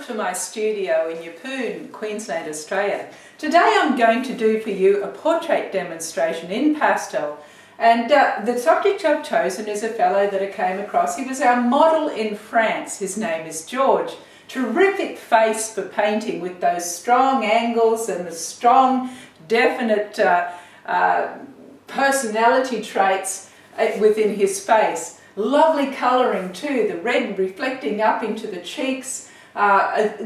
to my studio in Yeppoon, Queensland, Australia. Today I'm going to do for you a portrait demonstration in pastel, and the subject I've chosen is a fellow that I came across. He was our model in France. His name is George. Terrific face for painting with those strong angles and the strong definite personality traits within his face. Lovely colouring too, the red reflecting up into the cheeks,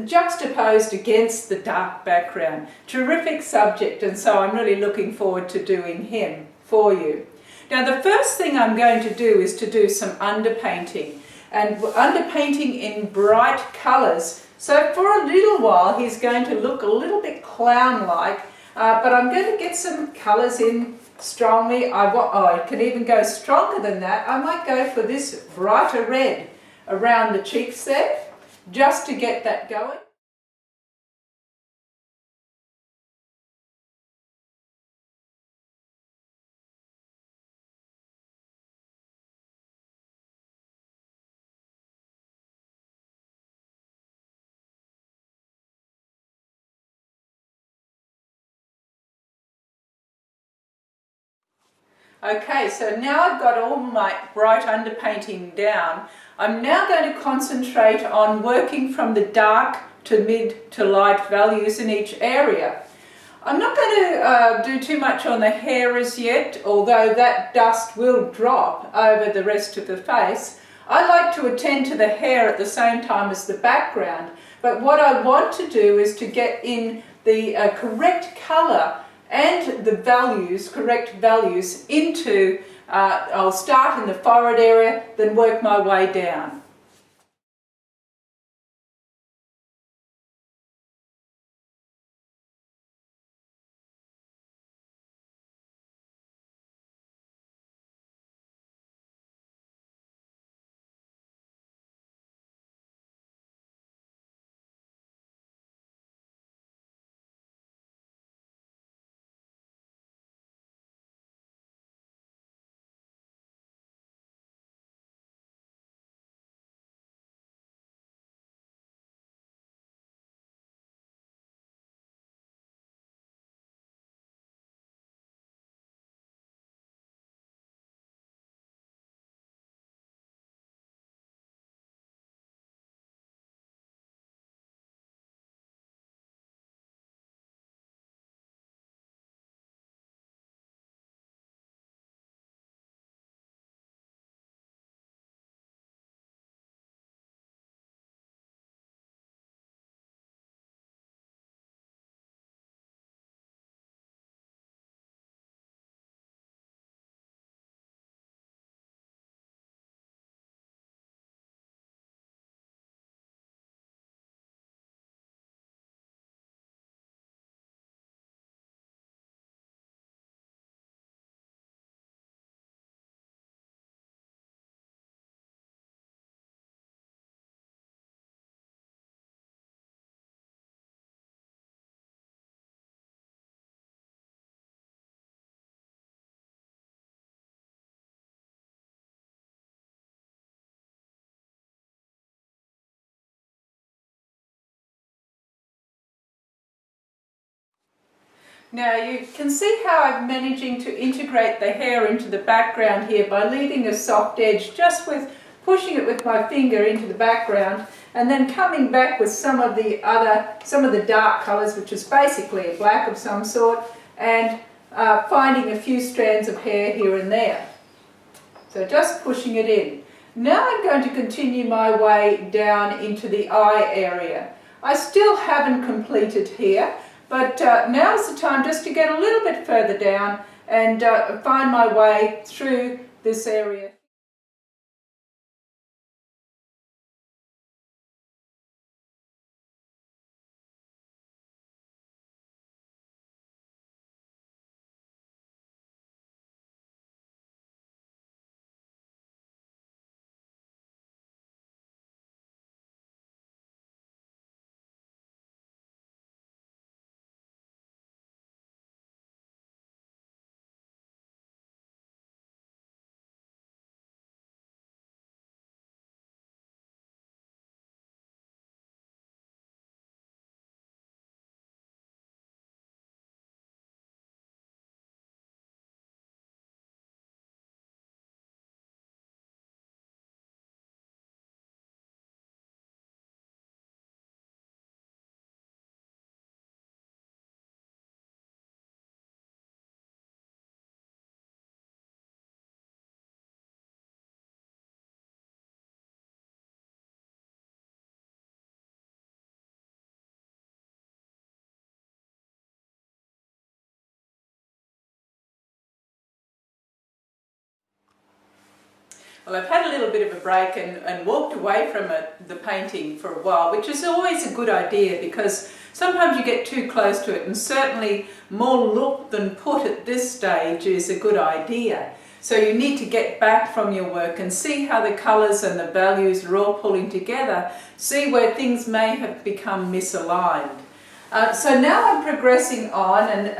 juxtaposed against the dark background. Terrific subject, and so I'm really looking forward to doing him for you. Now the first thing I'm going to do is to do some underpainting, and underpainting in bright colours. So for a little while he's going to look a little bit clown-like, but I'm going to get some colours in strongly. I can even go stronger than that. I might go for this brighter red around the cheeks there, just to get that going. Okay, so now I've got all my bright underpainting down. I'm now going to concentrate on working from the dark to mid to light values in each area. I'm not going to do too much on the hair as yet, although that dust will drop over the rest of the face. I like to attend to the hair at the same time as the background, but what I want to do is to get in the correct colour and the values, correct values, into, I'll start in the forehead area, then work my way down. Now you can see how I'm managing to integrate the hair into the background here by leaving a soft edge, just with pushing it with my finger into the background, and then coming back with some of the dark colours, which is basically a black of some sort, and finding a few strands of hair here and there. So just pushing it in. Now I'm going to continue my way down into the eye area. I still haven't completed here, but now's the time just to get a little bit further down and find my way through this area. Well, I've had a little bit of a break and walked away from the painting for a while, which is always a good idea because sometimes you get too close to it, and certainly more look than put at this stage is a good idea. So you need to get back from your work and see how the colours and the values are all pulling together, see where things may have become misaligned. So now I'm progressing on and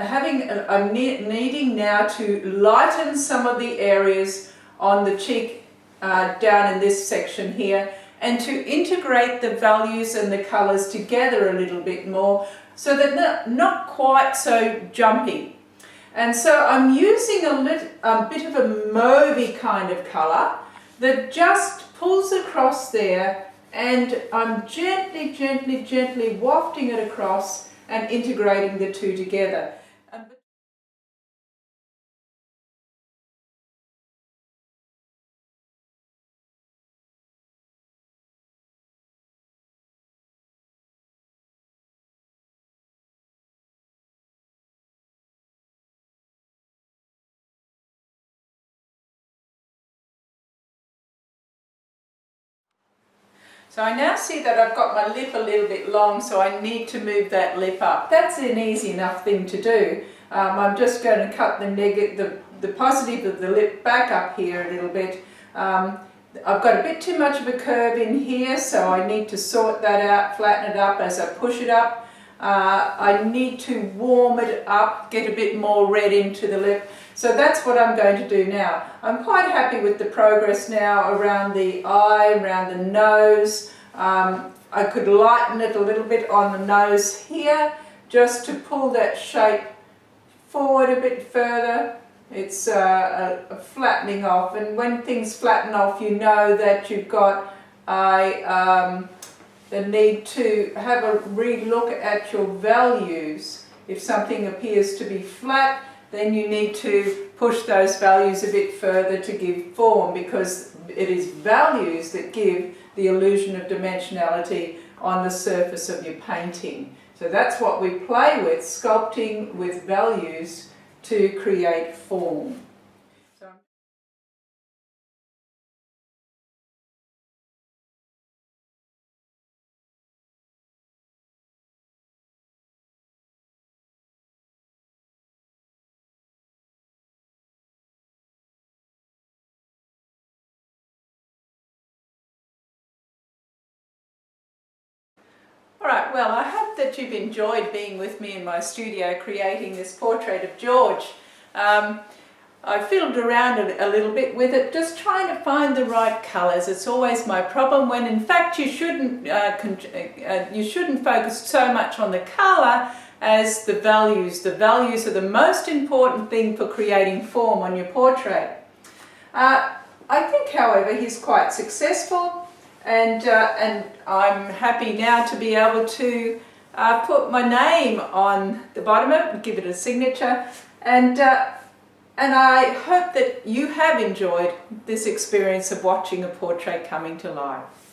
I'm needing now to lighten some of the areas on the cheek down in this section here, and to integrate the values and the colours together a little bit more so that they're not quite so jumpy. And so I'm using a bit of a mauvey kind of colour that just pulls across there, and I'm gently, gently, gently wafting it across and integrating the two together. So I now see that I've got my lip a little bit long, so I need to move that lip up. That's an easy enough thing to do. I'm just going to cut the positive of the lip back up here a little bit. I've got a bit too much of a curve in here, so I need to sort that out, flatten it up as I push it up. I need to warm it up, get a bit more red into the lip. So that's what I'm going to do now. I'm quite happy with the progress now around the eye, around the nose. I could lighten it a little bit on the nose here, just to pull that shape forward a bit further. It's a flattening off, and when things flatten off, you know that you've got the need to have a re-look at your values. If something appears to be flat, then you need to push those values a bit further to give form, because it is values that give the illusion of dimensionality on the surface of your painting. So that's what we play with, sculpting with values to create form. Alright, well, I hope that you've enjoyed being with me in my studio creating this portrait of George. I fiddled around a little bit with it, just trying to find the right colours. It's always my problem, when in fact you shouldn't focus so much on the colour as the values. The values are the most important thing for creating form on your portrait. I think, however, he's quite successful. And I'm happy now to be able to put my name on the bottom of it, give it a signature, and I hope that you have enjoyed this experience of watching a portrait coming to life.